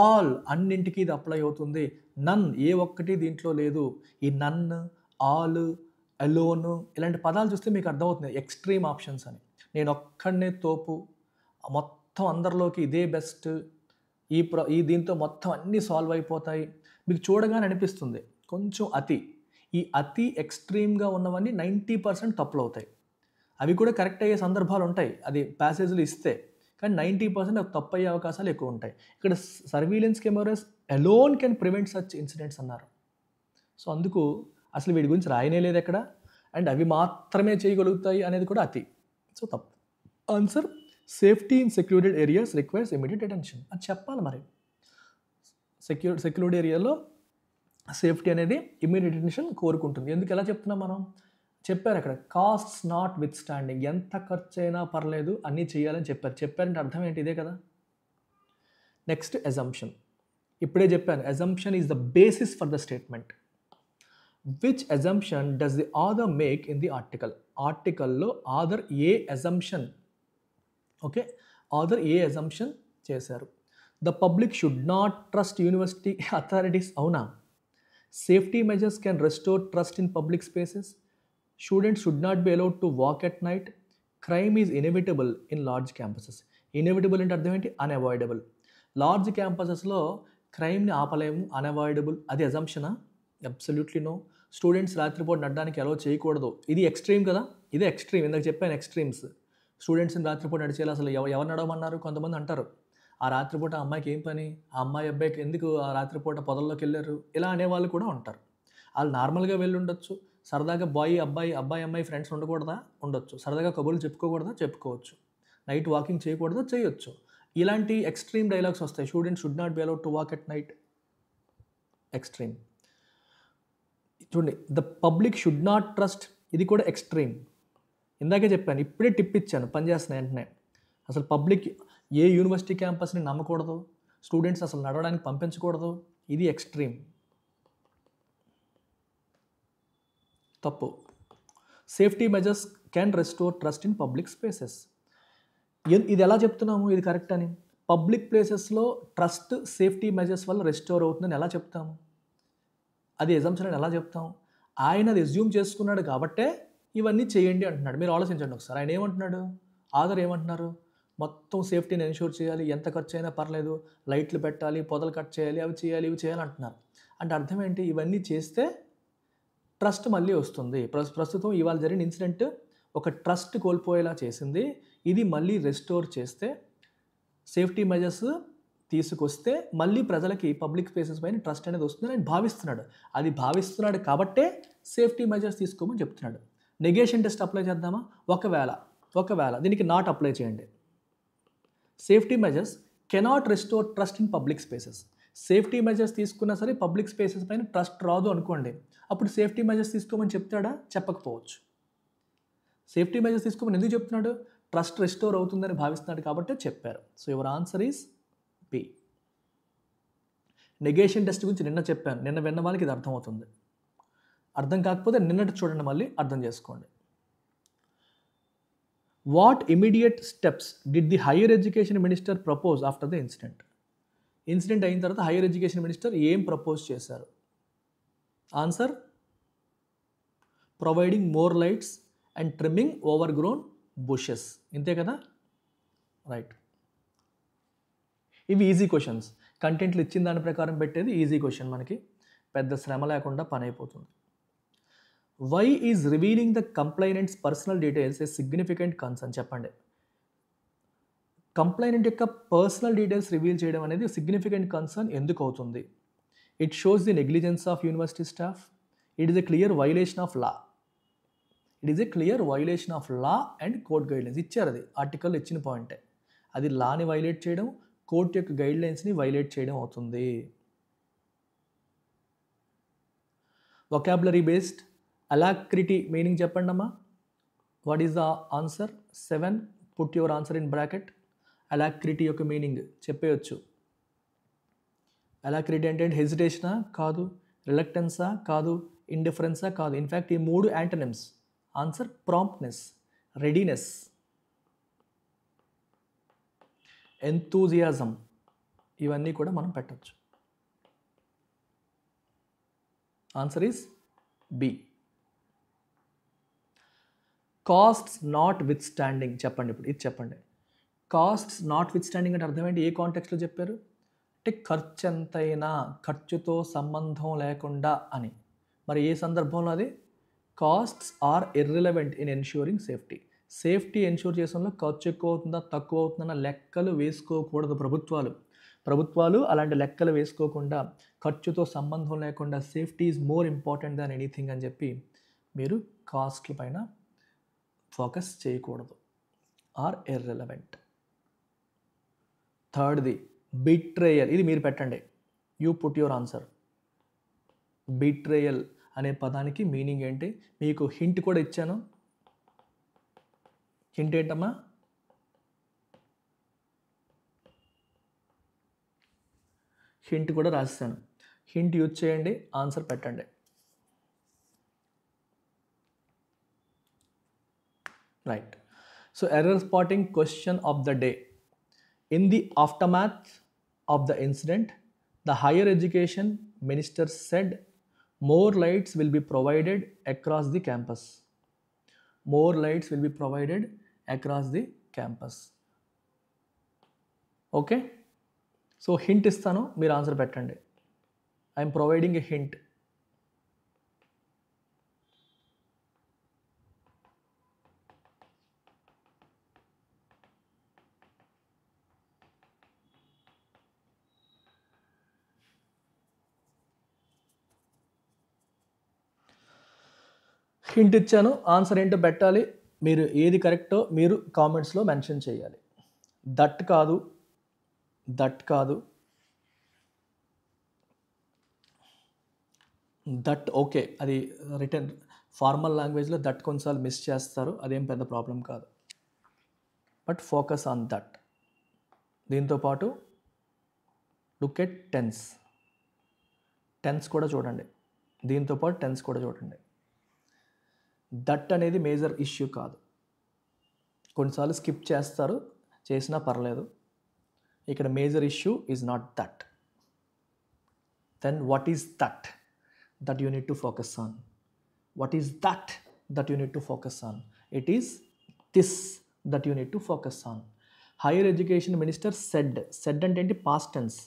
S1: ఆల్ అన్నింటికి ఇది అప్లై అవుతుంది, నన్ ఏ ఒక్కటి దీంట్లో లేదు. ఈ నన్, ఆల్, అలోన్ ఇలాంటి పదాలు చూస్తే మీకు అర్థమవుతుంది ఎక్స్ట్రీమ్ ఆప్షన్స్ అని. నేను ఒక్కడనే తోపు, మొత్తం అందరిలోకి ఇదే బెస్ట్, ఈ దీంతో మొత్తం అన్నీ సాల్వ్ అయిపోతాయి, మీకు చూడగానే అనిపిస్తుంది. కొంచెం ఈ అతి ఎక్స్ట్రీమ్గా ఉన్నవన్నీ 90% తప్పులు అవుతాయి. అవి కూడా కరెక్ట్ అయ్యే సందర్భాలు ఉంటాయి, అది ప్యాసేజ్లు ఇస్తే, కానీ 90% అవి తప్పు అయ్యే అవకాశాలు ఎక్కువ ఉంటాయి. ఇక్కడ surveillance cameras alone can prevent such incidents అన్నారు. సో అందుకు అసలు వీడి గురించి రాయనే లేదు ఎక్కడ, అండ్ అవి మాత్రమే చేయగలుగుతాయి అనేది కూడా అతి. సో తప్పు. Answer safety in secured areas requires immediate attention. అది చెప్పాలి మరి. సెక్యూర్డ్ ఏరియాలో సేఫ్టీ అనేది ఇమీడియట్ అటెన్షన్ కోరుకుంటుంది. ఎందుకు ఎలా చెప్తున్నాం మనం? చెప్పారు అక్కడ కాస్ట్స్ నాట్ విత్ స్టాండింగ్, ఎంత ఖర్చు అయినా పర్లేదు అన్నీ చేయాలని చెప్పారు. చెప్పారంటే అర్థం ఏంటి? ఇదే కదా. Next assumption. ఇప్పుడే చెప్పాను, assumption is the basis for the statement. Which assumption does the author make in the article? ఆర్టికల్లో ఆథర్ ఏ అజంప్షన్, ఓకే, ఆథర్ ఏ అజంప్షన్ చేశారు? The public should not trust university authorities. అవునా? Safety measures can restore trust in public spaces. Students should not be allowed to walk at night. Crime is inevitable in large campuses. Inevitable అంటే అర్థం ఏంటి? Unavoidable. Large క్యాంపసెస్లో క్రైమ్ని ఆపలేము, unavoidable. అది అజంప్షనా? Absolutely no. Students రాత్రిపూట నడడానికి allow చేయకూడదు. ఇది extreme కదా, ఇదే extreme. ఇందాక చెప్పాను ఎక్స్ట్రీమ్స్. స్టూడెంట్స్ని రాత్రిపూట నడిచేయాలి, అసలు ఎవరు నడవమన్నారు? కొంతమంది అంటారు ఆ రాత్రిపూట అమ్మాయికి ఏం పని, ఆ అమ్మాయి అబ్బాయికి ఎందుకు ఆ రాత్రిపూట పొదల్లోకి వెళ్ళారు, ఇలా అనేవాళ్ళు కూడా ఉంటారు. వాళ్ళు నార్మల్గా వెళ్ళి ఉండొచ్చు, సరదాగా అబ్బాయి అమ్మాయి ఫ్రెండ్స్ ఉండకూడదా? ఉండొచ్చు. సరదాగా కబుర్లు చెప్పుకోకూడదా? చెప్పుకోవచ్చు. నైట్ వాకింగ్ చేయకూడదా? చేయొచ్చు. ఇలాంటి ఎక్స్ట్రీమ్ డైలాగ్స్ వస్తాయి. Students should not be allowed to walk at night. Extreme. చూడండి, the public should not trust, ఇది కూడా ఎక్స్ట్రీమ్. ఇందాకే చెప్పాను, ఇప్పుడే టిప్ ఇచ్చాను, పనిచేస్తున్నాయి వెంటనే. అసలు పబ్లిక్ ఏ యూనివర్సిటీ క్యాంపస్ని నమ్మకూడదు, స్టూడెంట్స్ అసలు నడవడానికి పంపించకూడదు, ఇది ఎక్స్ట్రీమ్. తప్పు. Safety measures can restore trust in public spaces. ఇది ఎలా చెప్తున్నాము ఇది కరెక్ట్ అని? పబ్లిక్ ప్లేసెస్లో ట్రస్ట్ సేఫ్టీ మెజర్స్ వల్ల రెస్టోర్ అవుతుందని ఎలా చెప్తాము? అది ఎజంప్షన్ అని ఎలా చెప్తాం? ఆయన అది ఎజ్యూమ్ చేసుకున్నాడు కాబట్టే ఇవన్నీ చేయండి అంటున్నాడు. మీరు ఆలోచించండి ఒకసారి. ఆయన ఏమంటున్నాడు? ఆథర్ ఏమంటున్నారు? మొత్తం సేఫ్టీని ఎన్షూర్ చేయాలి, ఎంత ఖర్చు అయినా పర్లేదు, లైట్లు పెట్టాలి, పొదలు కట్ చేయాలి, అవి చేయాలి, ఇవి చేయాలి అంటున్నారు. అంటే అర్థం ఏంటి? ఇవన్నీ చేస్తే ట్రస్ట్ మళ్ళీ వస్తుంది. ప్రస్తుతం ఇవాళ జరిగిన ఇన్సిడెంట్ ఒక ట్రస్ట్ కోల్పోయేలా చేసింది. ఇది మళ్ళీ రెస్టోర్ చేస్తే, సేఫ్టీ మెజర్స్ తీసుకొస్తే మళ్ళీ ప్రజలకి పబ్లిక్ స్పేసెస్ పైన ట్రస్ట్ అనేది వస్తుందని ఆయన భావిస్తున్నాడు. అది భావిస్తున్నాడు కాబట్టే సేఫ్టీ మెజర్స్ తీసుకోమని చెప్తున్నాడు. నెగేషన్ టెస్ట్ అప్లై చేద్దామా? ఒకవేళ దీనికి నాట్ అప్లై చేయండి. Safety measures cannot restore trust in public spaces. Safety measures తీసుకున్నా సరే పబ్లిక్ స్పేసెస్ పైన ట్రస్ట్ రాదు అనుకోండి. అప్పుడు సేఫ్టీ మెజర్స్ తీసుకోమని చెప్తాడా? చెప్పకపోవచ్చు. సేఫ్టీ మెజర్స్ తీసుకోమని ఎందుకు చెప్తున్నాడు? ట్రస్ట్ రెస్టోర్ అవుతుందని భావిస్తున్నాడు కాబట్టి చెప్పారు. So your answer is B. Negation test గురించి నిన్న చెప్పాను. నిన్న విన్న వాళ్ళకి ఇది అర్థమవుతుంది. అర్థం కాకపోతే నిన్నటి చూడండి, మళ్ళీ అర్థం చేసుకోండి. What immediate steps did the hire education minister propose after the incident? Incident అయిన తర్వాత హైయర్ ఎడ్యుకేషన్ మినిస్టర్ ఏం ప్రపోజ్ చేశారు? Answer providing more lights and trimming over grown bushes. ఇంతే కదా? రైట్. ఇవి ఈజీ క్వశ్చన్స్. కంటెంట్లు ఇచ్చిన దాని ప్రకారం పెట్టేది ఈజీ క్వశ్చన్, మనకి పెద్ద శ్రమ లేకుండా పని అయిపోతుంది. Why is revealing the complainant's personal details a significant concern? చెప్పండి. కంప్లైనెంట్ యొక్క పర్సనల్ డీటెయిల్స్ రివీల్ చేయడం అనేది సిగ్నిఫికెంట్ కన్సర్న్ ఎందుకు అవుతుంది? It shows the negligence of university staff. It is a clear violation of law. And court guidelines ఇచ్చారు. అది article ఇచ్చిన పాయింటే. అది లాని వైలేట్ చేయడం, కోర్టు యొక్క గైడ్లైన్స్ని వైలేట్ చేయడం అవుతుంది. వొకాబులరీ బేస్డ్ అలాక్రిటీ మీనింగ్ చెప్పండి అమ్మా. What is the answer? 7. Put your answer in bracket. Alacrity యొక్క మీనింగ్ చెప్పేయచ్చు. అలాక్రిటీ అంటే హెజిటేషనా? కాదు. రిలక్టెన్సా? కాదు. ఇండిఫరెన్సా? కాదు. ఇన్ఫ్యాక్ట్ ఈ 3 antonyms. Answer promptness, readiness, enthusiasm, ఇవన్నీ కూడా మనం పెట్టచ్చు. Answer is B. Costs notwithstanding చెప్పండి. ఇప్పుడు ఇది చెప్పండి. కాస్ట్స్ నాట్ విత్ స్టాండింగ్ అంటే అర్థం ఏంటి? ఏ కాంటెక్స్లో చెప్పారు అంటే ఖర్చు ఎంతైనా, ఖర్చుతో సంబంధం లేకుండా అని. మరి ఏ సందర్భంలో అది? Costs are irrelevant in ensuring safety. Safety ensure చేసడంలో ఖర్చు ఎక్కువ అవుతుందా తక్కువ అవుతుందన్న లెక్కలు వేసుకోకూడదు ప్రభుత్వాలు. ప్రభుత్వాలు అలాంటి లెక్కలు వేసుకోకుండా ఖర్చుతో సంబంధం లేకుండా safety is more important than anything అని చెప్పి మీరు కాస్ట్ల పైన ఫోకస్ చేయకూడదు, ఆర్ ఇర్రెలవెంట్. థర్డ్ది బిట్రేయల్. ఇది మీరు పెట్టండి, you put your answer. Betrayal అనే పదానికి మీనింగ్ ఏంటి? మీకు హింట్ కూడా ఇచ్చాను. హింట్ ఏంటమ్మా? హింట్ కూడా రాస్తాను. హింట్ యూజ్ చేయండి, ఆన్సర్ పెట్టండి. Right. So error spotting question of the day. In the aftermath of the incident, the higher education minister said more lights will be provided across the campus. More lights will be provided across the campus. Okay? So hint istanu, meer answer pettandi. I am providing a hint. Hint ఇచ్చాను, answer ఏంటో పెట్టాలి. మీరు ఏది కరెక్టో మీరు కామెంట్స్లో mention చేయాలి. That కాదు, దట్ కాదు, దట్ ఓకే, అది రిటర్న్ ఫార్మల్ లాంగ్వేజ్లో దట్ కొన్నిసార్లు మిస్ చేస్తారు, అదేం పెద్ద ప్రాబ్లం కాదు. But focus on that. దీంతోపాటు లుక్ ఎట్ టెన్స్. టెన్స్ కూడా చూడండి, దీంతోపాటు టెన్స్ కూడా చూడండి. దట్ అనేది మేజర్ ఇష్యూ కాదు, కొన్నిసార్లు స్కిప్ చేస్తారు, చేసినా పర్లేదు. ఇక్కడ major issue is not that. Then what is that that you need to focus on? What is that that you need to focus on? It is this that you need to focus on. Higher education minister said. Said అంటే ఏంటి? Past tense.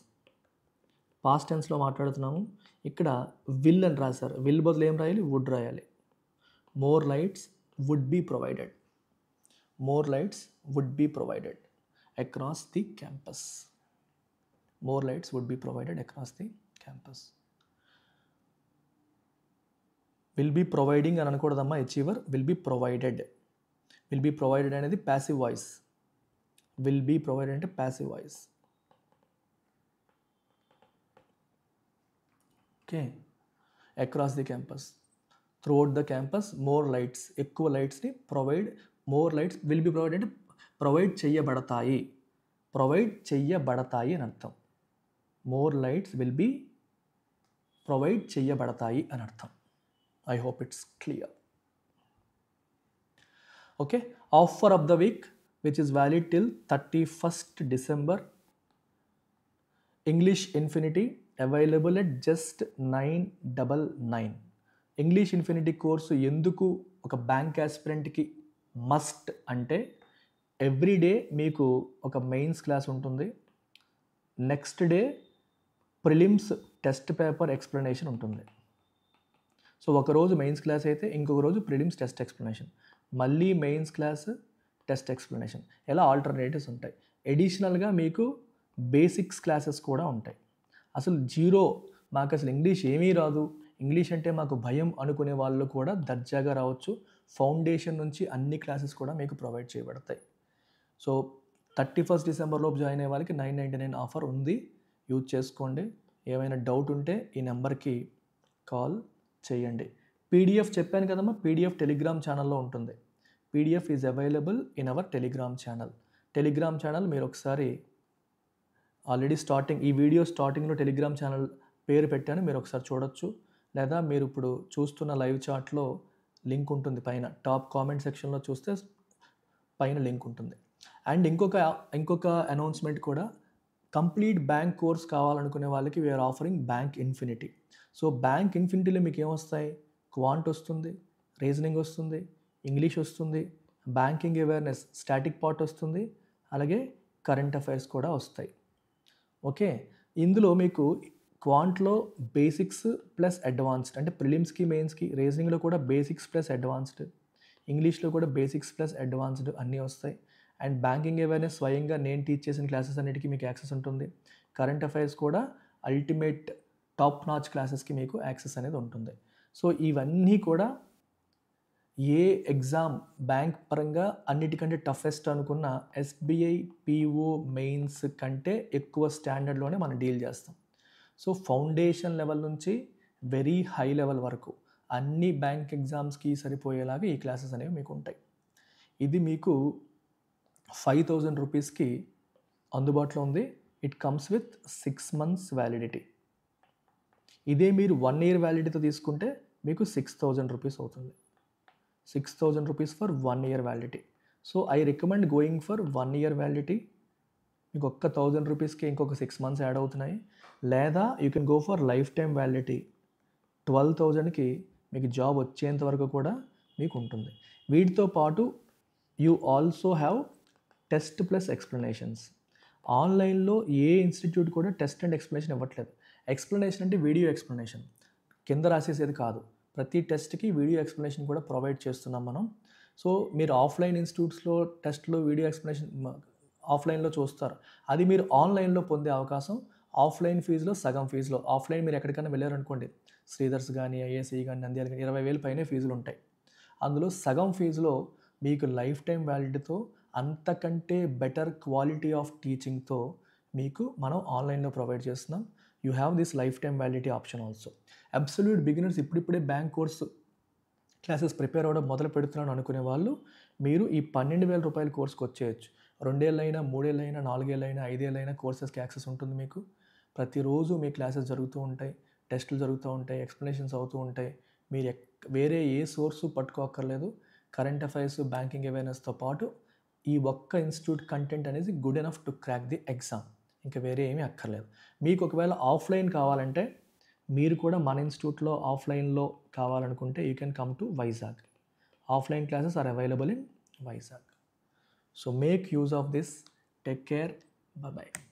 S1: Past టెన్స్లో మాట్లాడుతున్నాము. ఇక్కడ will అని రాశారు, will బదులు ఏం రాయాలి? Would రాయాలి. More lights would be provided. More lights would be provided across the campus. More lights would be provided across the campus. Will be providing అని అనకూడదమ్మా, achiever. Will be provided. Will be provided అనేది passive voice. Will be provided అంటే passive voice. Okay. Across the campus. Throughout the campus more lights, ఎక్కువ లైట్స్ని provide, more lights will be provide అంటే provide చేయబడతాయి, provide చేయబడతాయి అని అర్థం. More lights will be provide చేయబడతాయి అని అర్థం. I hope it's clear. Okay. Offer of the week which is valid till 31st December. English infinity available at just 999. English infinity course ఎందుకు ఒక బ్యాంక్ ఆస్పిరెంట్కి మస్ట్ అంటే, ఎవ్రీడే మీకు ఒక mains class ఉంటుంది, next day prelims test paper explanation ఉంటుంది. So ఒకరోజు mains class అయితే ఇంకొక రోజు ప్రిలిమ్స్ టెస్ట్ ఎక్స్ప్లెనేషన్, మళ్ళీ మెయిన్స్ క్లాస్ టెస్ట్ ఎక్స్ప్లెనేషన్, ఇలా ఆల్టర్నేటివ్స్ ఉంటాయి. ఎడిషనల్గా మీకు బేసిక్స్ క్లాసెస్ కూడా ఉంటాయి. అసలు జీరో, మాకు అసలు ఇంగ్లీష్ ఏమీ రాదు, ఇంగ్లీష్ అంటే మాకు భయం అనుకునే వాళ్ళు కూడా దర్జాగా రావచ్చు. ఫౌండేషన్ నుంచి అన్ని క్లాసెస్ కూడా మీకు ప్రొవైడ్ చేయబడతాయి. సో 31st December లోపు జాయిన్ అయ్యే వాళ్ళకి 999 ఆఫర్ ఉంది, యూజ్ చేసుకోండి. ఏమైనా డౌట్ ఉంటే ఈ నెంబర్కి కాల్ చేయండి. పీడిఎఫ్ చెప్పాను కదమ్మా, పీడిఎఫ్ టెలిగ్రామ్ ఛానల్లో ఉంటుంది. PDF is available in our Telegram channel. Telegram channel మీరు ఒకసారి ఆల్రెడీ ఈ వీడియో స్టార్టింగ్లో టెలిగ్రామ్ ఛానల్ పేరు పెట్టాను, మీరు ఒకసారి చూడొచ్చు. లేదా మీరు ఇప్పుడు చూస్తున్న లైవ్ చాట్లో లింక్ ఉంటుంది, పైన టాప్ కామెంట్ సెక్షన్లో చూస్తే పైన లింక్ ఉంటుంది. అండ్ ఇంకొక అనౌన్స్మెంట్ కూడా, కంప్లీట్ బ్యాంక్ కోర్స్ కావాలనుకునే వాళ్ళకి we're offering bank infinity. So bank ఇన్ఫినిటీలో మీకు ఏమొస్తాయి? క్వాంట్ వస్తుంది, రీజనింగ్ వస్తుంది, ఇంగ్లీష్ వస్తుంది, బ్యాంకింగ్ అవేర్నెస్ స్టాటిక్ పార్ట్ వస్తుంది, అలాగే కరెంట్ అఫైర్స్ కూడా వస్తాయి. ఓకే. ఇందులో మీకు క్వాంట్లో బేసిక్స్ ప్లస్ అడ్వాన్స్డ్, అంటే ప్రిలిమ్స్కి మెయిన్స్కి, రీజనింగ్లో కూడా బేసిక్స్ ప్లస్ అడ్వాన్స్డ్, ఇంగ్లీష్లో కూడా బేసిక్స్ ప్లస్ అడ్వాన్స్డ్ అన్నీ వస్తాయి. అండ్ బ్యాంకింగ్ అవేర్నెస్ స్వయంగా నేను టీచ్ చేసిన క్లాసెస్ అన్నిటికీ మీకు యాక్సెస్ ఉంటుంది. కరెంట్ అఫైర్స్ కూడా అల్టిమేట్ టాప్ నాచ్ క్లాసెస్కి మీకు యాక్సెస్ అనేది ఉంటుంది. సో ఇవన్నీ కూడా ఏ ఎగ్జామ్ బ్యాంక్ పరంగా అన్నిటికంటే టఫెస్ట్ అనుకున్న ఎస్బీఐ పీఓ మెయిన్స్ కంటే ఎక్కువ స్టాండర్డ్లోనే మనం డీల్ చేస్తాం. సో ఫౌండేషన్ లెవెల్ నుంచి వెరీ హై లెవెల్ వరకు అన్ని బ్యాంక్ ఎగ్జామ్స్కి సరిపోయేలాగా ఈ క్లాసెస్ అనేవి మీకు ఉంటాయి. ఇది మీకు 5,000 రూపీస్కి అందుబాటులో ఉంది. It comes with 6 months validity. ఇదే మీరు 1 year వ్యాలిడిటీతో తీసుకుంటే మీకు 6,000 రూపీస్ అవుతుంది. 6,000 rupees for 1 year validity. So I recommend going for 1 year validity. మీకు ఒక్క 1,000 రూపీస్కి ఇంకొక 6 months యాడ్ అవుతున్నాయి. లేదా you can go for life time validity. 12,000కి మీకు జాబ్ వచ్చేంత వరకు కూడా మీకు ఉంటుంది. వీటితో పాటు you also have test plus explanations. ఆన్లైన్లో ఏ ఇన్స్టిట్యూట్ కూడా టెస్ట్ అండ్ ఎక్స్ప్లెనేషన్ ఇవ్వట్లేదు. ఎక్స్ప్లెనేషన్ అంటే వీడియో ఎక్స్ప్లెనేషన్, కింద రాసేసేది కాదు. ప్రతి టెస్ట్కి వీడియో ఎక్స్ప్లెనేషన్ కూడా ప్రొవైడ్ చేస్తున్నాం మనం. సో మీరు ఆఫ్లైన్ ఇన్స్టిట్యూట్స్లో టెస్ట్లో వీడియో ఎక్స్ప్లెనేషన్ ఆఫ్లైన్లో చూస్తారు. అది మీరు ఆన్లైన్లో పొందే అవకాశం ఆఫ్లైన్ ఫీజులో సగం ఫీజులో. ఆఫ్లైన్ మీరు ఎక్కడికైనా వెళ్ళారనుకోండి, శ్రీధర్స్ కానీ ఐఏసీ కానీ నంద్యాల కానీ 20,000 పైనే ఫీజులు ఉంటాయి. అందులో సగం ఫీజులో మీకు లైఫ్ టైం వ్యాలిడిటీతో అంతకంటే బెటర్ క్వాలిటీ ఆఫ్ టీచింగ్తో మీకు మనం ఆన్లైన్లో ప్రొవైడ్ చేస్తున్నాం. You have this life time validity option also. Absolute beginners ఇప్పుడిప్పుడే బ్యాంక్ కోర్సు క్లాసెస్ ప్రిపేర్ అవ్వడం మొదలు పెడుతున్నాను అనుకునే వాళ్ళు మీరు ఈ 12,000 రూపాయల కోర్స్కి వచ్చేయచ్చు. 2 ఏళ్ళైనా 3 ఏళ్ళైనా 4 ఏళ్ళైనా 5 ఏళ్ళైనా కోర్సెస్కి యాక్సెస్ ఉంటుంది మీకు. ప్రతిరోజు మీ క్లాసెస్ జరుగుతూ ఉంటాయి, టెస్టులు జరుగుతూ ఉంటాయి, ఎక్స్ప్లెనేషన్స్ అవుతూ ఉంటాయి. మీరు వేరే ఏ సోర్సు పట్టుకోక్కర్లేదు. కరెంట్ అఫైర్స్, బ్యాంకింగ్ అవేర్నెస్తో పాటు ఈ ఒక్క ఇన్స్టిట్యూట్ కంటెంట్ అనేది good enough to crack the exam. ఇంకా వేరే ఏమీ అక్కర్లేదు. మీకు ఒకవేళ ఆఫ్లైన్ కావాలంటే మీరు కూడా మన ఇన్స్టిట్యూట్లో ఆఫ్లైన్లో కావాలనుకుంటే you can come to Vizag. Offline classes are available in Vizag. So make use of this. Take care. Bye bye.